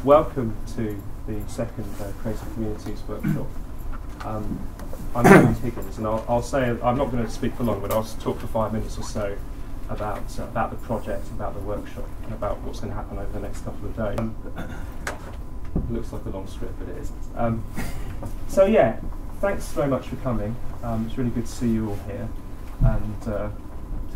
Welcome to the second Creative Communities workshop. I'm James Higgins, and I'll say I'm not going to speak for long, but I'll talk for 5 minutes or so about the project, about the workshop, and about what's going to happen over the next couple of days. It looks like a long script, but it isn't. So yeah, thanks very much for coming. It's really good to see you all here, and to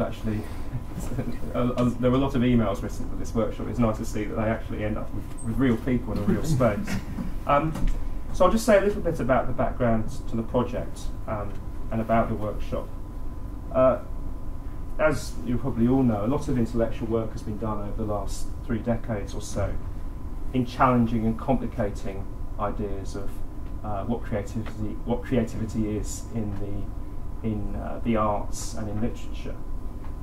actually there were a lot of emails written for this workshop. It's nice to see that they actually end up with real people in a real space. So I'll just say a little bit about the background to the project and about the workshop. As you probably all know, a lot of intellectual work has been done over the last 3 decades or so in challenging and complicating ideas of what creativity is in the arts and in literature.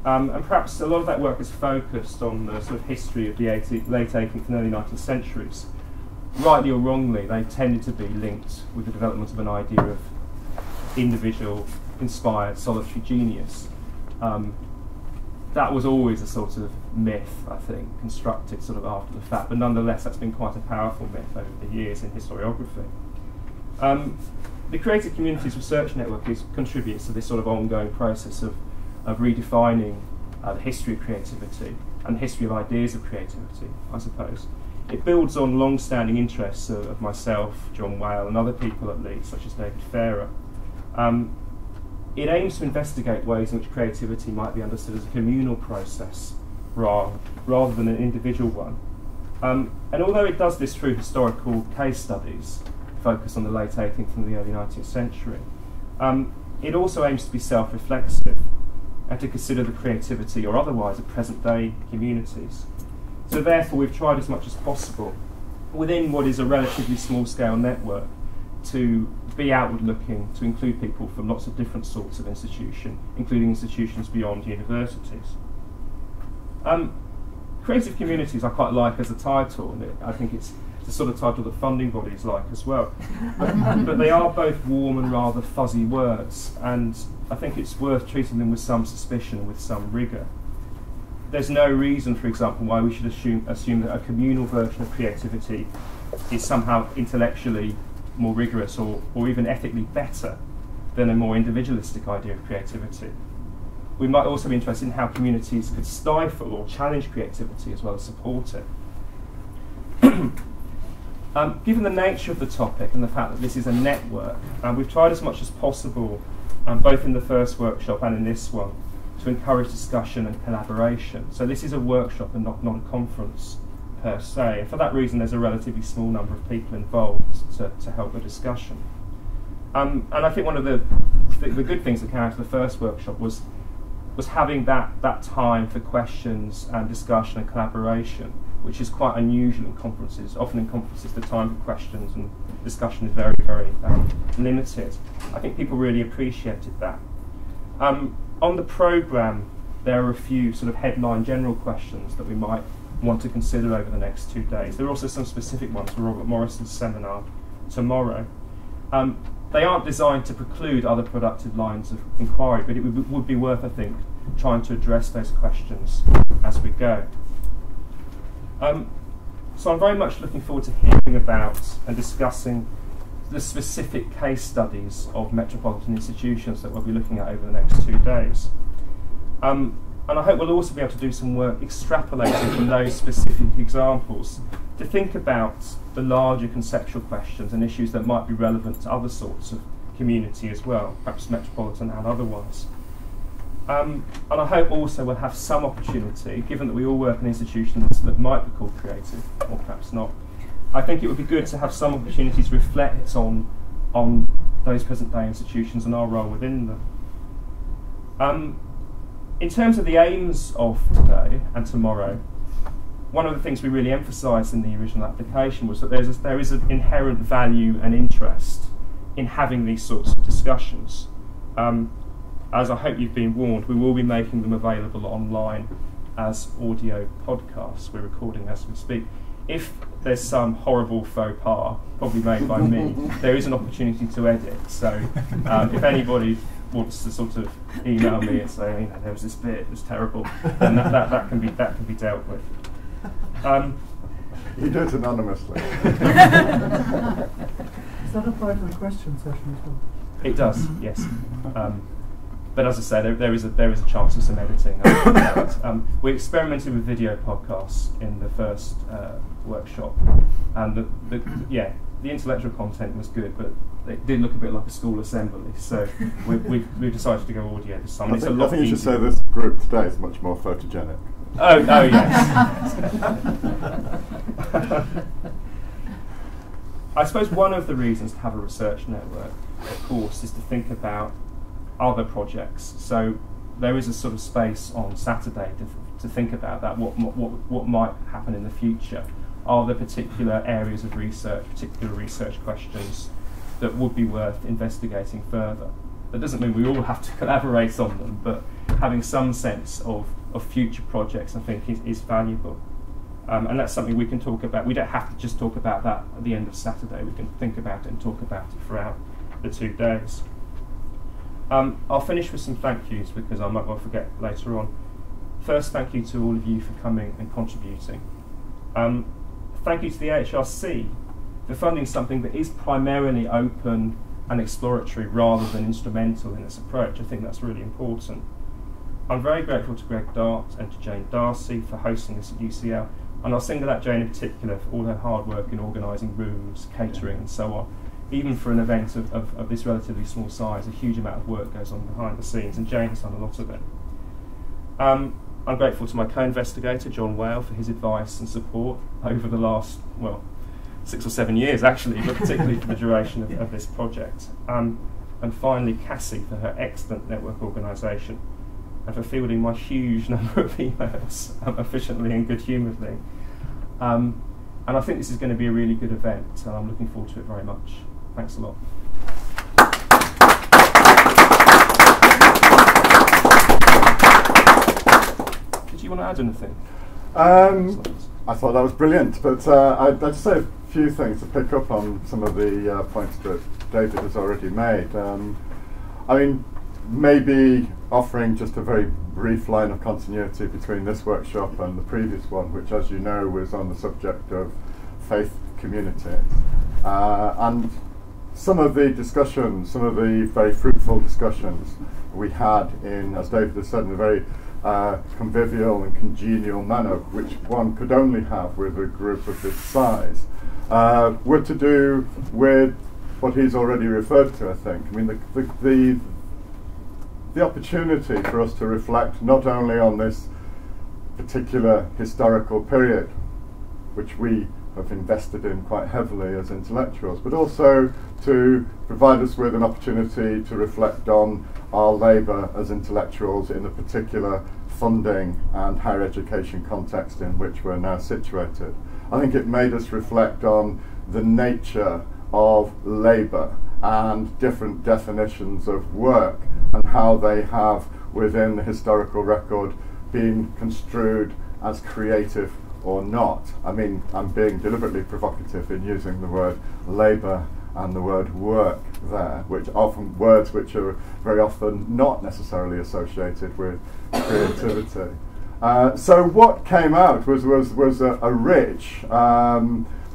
And perhaps a lot of that work is focused on the sort of history of the late 18th and early 19th centuries. Rightly or wrongly, they tended to be linked with the development of an idea of individual, inspired, solitary genius. That was always a sort of myth, I think, constructed sort of after the fact, but nonetheless that's been quite a powerful myth over the years in historiography. The Creative Communities Research Network contributes to this sort of ongoing process of redefining the history of creativity and the history of ideas of creativity, I suppose. It builds on long-standing interests of myself, John Whale, and other people at Leeds, such as David Farrer. It aims to investigate ways in which creativity might be understood as a communal process rather than an individual one. And although it does this through historical case studies focused on the late 18th and the early 19th century, it also aims to be self-reflexive and to consider the creativity or otherwise of present-day communities. So therefore we've tried as much as possible within what is a relatively small-scale network to be outward-looking, to include people from lots of different sorts of institutions, including institutions beyond universities. Creative Communities I quite like as a title, and I think it's the sort of title that funding bodies like as well. But they are both warm and rather fuzzy words, and I think it's worth treating them with some suspicion, with some rigour. There's no reason, for example, why we should assume that a communal version of creativity is somehow intellectually more rigorous or even ethically better than a more individualistic idea of creativity. We might also be interested in how communities could stifle or challenge creativity as well as support it. Given the nature of the topic and the fact that this is a network, we've tried as much as possible, both in the first workshop and in this one, to encourage discussion and collaboration. So this is a workshop and not a conference per se, and for that reason there's a relatively small number of people involved to help the discussion. And I think one of the good things that came out of the first workshop was having that time for questions and discussion and collaboration, which is quite unusual in conferences. Often in conferences the time for questions and discussion is very, very limited. I think people really appreciated that. On the programme there are a few sort of headline general questions that we might want to consider over the next 2 days. There are also some specific ones for Robert Morrison's seminar tomorrow. They aren't designed to preclude other productive lines of inquiry, but it would be worth, I think, trying to address those questions as we go. So I'm very much looking forward to hearing about and discussing the specific case studies of Metropolitan Institutions that we'll be looking at over the next 2 days. And I hope we'll also be able to do some work extrapolating from those specific examples to think about the larger conceptual questions and issues that might be relevant to other sorts of community as well, perhaps metropolitan and otherwise. And I hope also we'll have some opportunity, given that we all work in institutions that might be called creative, or perhaps not. I think it would be good to have some opportunity to reflect on those present-day institutions and our role within them. In terms of the aims of today and tomorrow, one of the things we really emphasised in the original application was that there is an inherent value and interest in having these sorts of discussions. As I hope you've been warned, we will be making them available online as audio podcasts. We're recording as we speak. If there's some horrible faux pas, probably made by me, there is an opportunity to edit. So if anybody wants to sort of email me and say, you know, there was this bit, it was terrible, then that can be dealt with. You do it anonymously. Does that apply to the question session as well? It does, yes. But as I say, there is a chance of some editing. We experimented with video podcasts in the first workshop, and the intellectual content was good, but it did look a bit like a school assembly. So we decided to go audio this time. I think you should say this group today is much more photogenic. Oh yes. I suppose one of the reasons to have a research network, of course, is to think about other projects. So there is a sort of space on Saturday to think about that. What might happen in the future? Are there particular areas of research, particular research questions that would be worth investigating further? That doesn't mean we all have to collaborate on them, but having some sense of future projects, I think, is valuable. And that's something we can talk about. We don't have to just talk about that at the end of Saturday. We can think about it and talk about it throughout the 2 days. I'll finish with some thank yous because I might well forget later on. First, thank you to all of you for coming and contributing. Thank you to the HRC for funding something that is primarily open and exploratory rather than instrumental in its approach. I think that's really important. I'm very grateful to Greg Dart and to Jane Darcy for hosting this at UCL, and I'll single out Jane in particular for all her hard work in organising rooms, catering and so on. Even for an event of this relatively small size, a huge amount of work goes on behind the scenes, and Jane has done a lot of it. I'm grateful to my co-investigator, John Whale, for his advice and support over the last, 6 or 7 years actually, but particularly for the duration of this project. And finally, Cassie for her excellent network organisation and for fielding my huge number of emails efficiently and good-humouredly. And I think this is going to be a really good event, and I'm looking forward to it very much. Thanks a lot. Did you want to add anything? I thought that was brilliant, but I'd just say a few things to pick up on some of the points that David has already made. I mean, maybe offering just a very brief line of continuity between this workshop and the previous one, which, as you know, was on the subject of faith communities. And some of the discussions, some of the very fruitful discussions we had in, as David has said, in a very convivial and congenial manner, which one could only have with a group of this size, were to do with what he's already referred to, I think. I mean, the opportunity for us to reflect not only on this particular historical period, which we have invested in quite heavily as intellectuals, but also to provide us with an opportunity to reflect on our labour as intellectuals in the particular funding and higher education context in which we're now situated. I think it made us reflect on the nature of labour and different definitions of work and how they have, within the historical record, been construed as creative or not. I mean, I'm being deliberately provocative in using the word labour and the word work there, which often words which are very often not necessarily associated with creativity. So what came out was a rich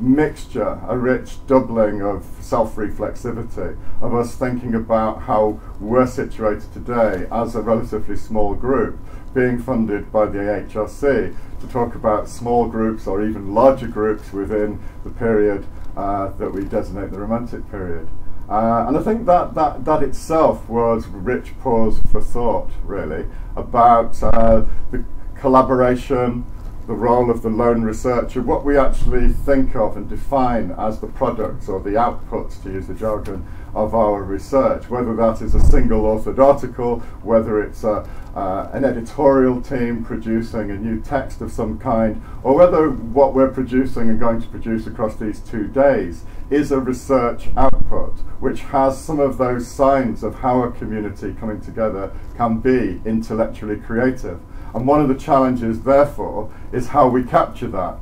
mixture, a rich doubling of self-reflexivity, of us thinking about how we're situated today as a relatively small group, being funded by the HRC to talk about small groups or even larger groups within the period that we designate the Romantic period. And I think that itself was rich pause for thought, really, about the collaboration, the role of the lone researcher, what we actually think of and define as the products or the outputs, to use the jargon, of our research, whether that is a single authored article, whether it's an editorial team producing a new text of some kind, or whether what we're producing and going to produce across these 2 days is a research output which has some of those signs of how a community coming together can be intellectually creative. And one of the challenges, therefore, is how we capture that.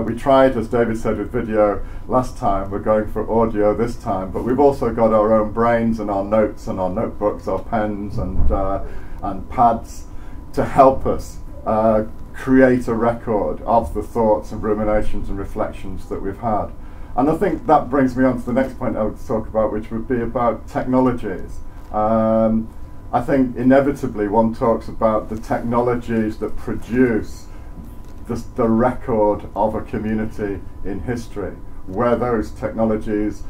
We tried, as David said, with video last time. We're going for audio this time, but we've also got our own brains and our notes and our notebooks, our pens and pads to help us create a record of the thoughts and ruminations and reflections that we've had. And I think that brings me on to the next point I would talk about, which would be about technologies. I think inevitably one talks about the technologies that produce the record of a community in history, where those technologies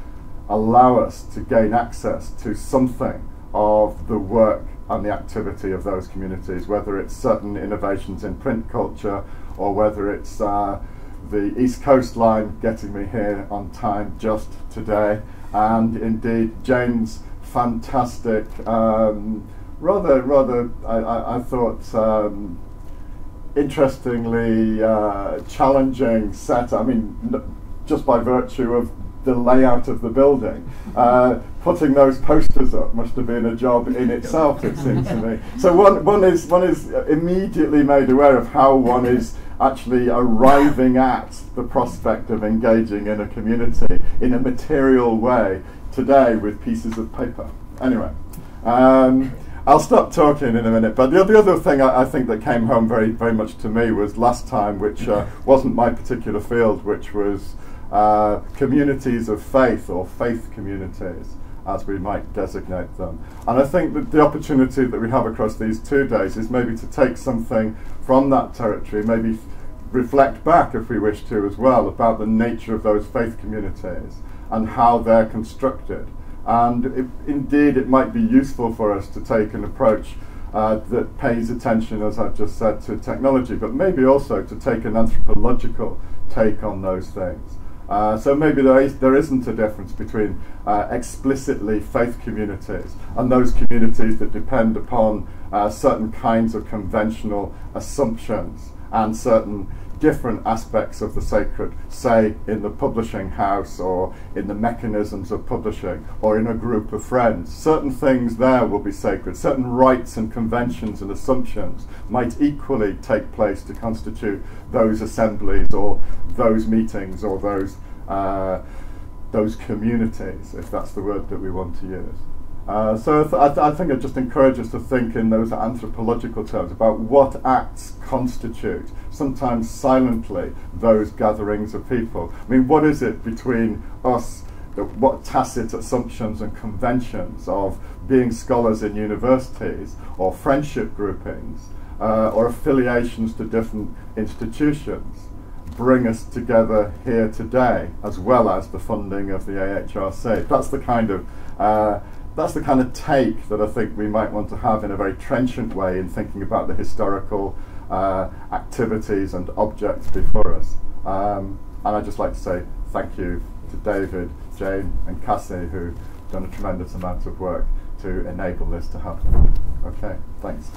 allow us to gain access to something of the work and the activity of those communities, whether it's certain innovations in print culture or whether it's the East Coast Line getting me here on time just today, and indeed Jane's fantastic, I thought interestingly challenging set. I mean, just by virtue of the layout of the building, putting those posters up must have been a job in itself, it seems to me. So one is immediately made aware of how one is actually arriving at the prospect of engaging in a community in a material way today with pieces of paper. Anyway, I'll stop talking in a minute, but the other thing I think that came home very, very much to me was last time, which wasn't my particular field, which was communities of faith, or faith communities, as we might designate them. And I think that the opportunity that we have across these 2 days is maybe to take something from that territory, maybe reflect back, if we wish to, as well, about the nature of those faith communities and how they're constructed. And indeed, it might be useful for us to take an approach that pays attention, as I've just said, to technology, but maybe also to take an anthropological take on those things. So maybe there isn't a difference between explicitly faith communities and those communities that depend upon certain kinds of conventional assumptions and certain different aspects of the sacred, say in the publishing house or in the mechanisms of publishing or in a group of friends. Certain things there will be sacred. Certain rites and conventions and assumptions might equally take place to constitute those assemblies or those meetings or those communities, if that's the word that we want to use. So I think I'd just encourage us to think in those anthropological terms about what acts constitute, sometimes silently, those gatherings of people. I mean, what is it between us, what tacit assumptions and conventions of being scholars in universities, or friendship groupings, or affiliations to different institutions, bring us together here today, as well as the funding of the AHRC. That's the kind of take that I think we might want to have in a very trenchant way in thinking about the historical activities and objects before us. And I'd just like to say thank you to David, Jane and Cassie, who've done a tremendous amount of work to enable this to happen. Okay, thanks.